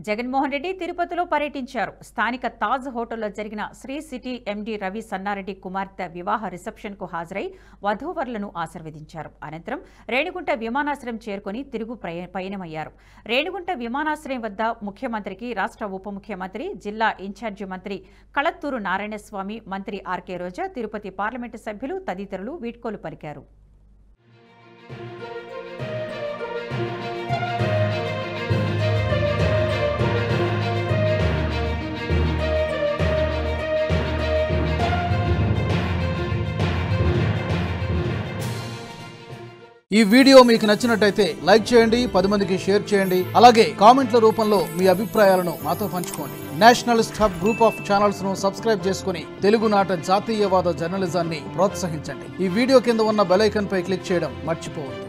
జగన్మోహన్ రెడ్డి తిరుపతిలో పర్యటించారు. స్థానిక తాజ్ హోటల్లో జరిగిన శ్రీ సిటీ ఎండీ రవి సన్నారెడ్డి కుమార్తె వివాహ రిసెప్షన్కు హాజరై వధూవరులను ఆశీర్వదించారు. అనంతరం రేణిగుంట విమానాశ్రయం చేరుకుని తిరుగు పయనమయ్యారు. రేణిగుంట విమానాశ్రయం వద్ద ముఖ్యమంత్రికి రాష్ట్ర ఉప ముఖ్యమంత్రి, జిల్లా ఇన్ఛార్జి మంత్రి కళత్తూరు నారాయణస్వామి, మంత్రి ఆర్కే రోజా, తిరుపతి పార్లమెంటు సభ్యులు తదితరులు వీడ్కోలు పలికారు. ఈ వీడియో మీకు నచ్చినట్టయితే లైక్ చేయండి, 10 మందికి షేర్ చేయండి. అలాగే కామెంట్ల రూపంలో మీ అభిప్రాయాలను మాతో పంచుకోండి. Nationalist hub group of channels ను సబ్స్క్రైబ్ చేసుకుని తెలుగునాట జాతీయవాద జర్నలిజాన్ని ప్రోత్సహించండి. ఈ వీడియో కింద ఉన్న బెల్ ఐకాన్ పై క్లిక్ చేయడం మర్చిపోవద్దు.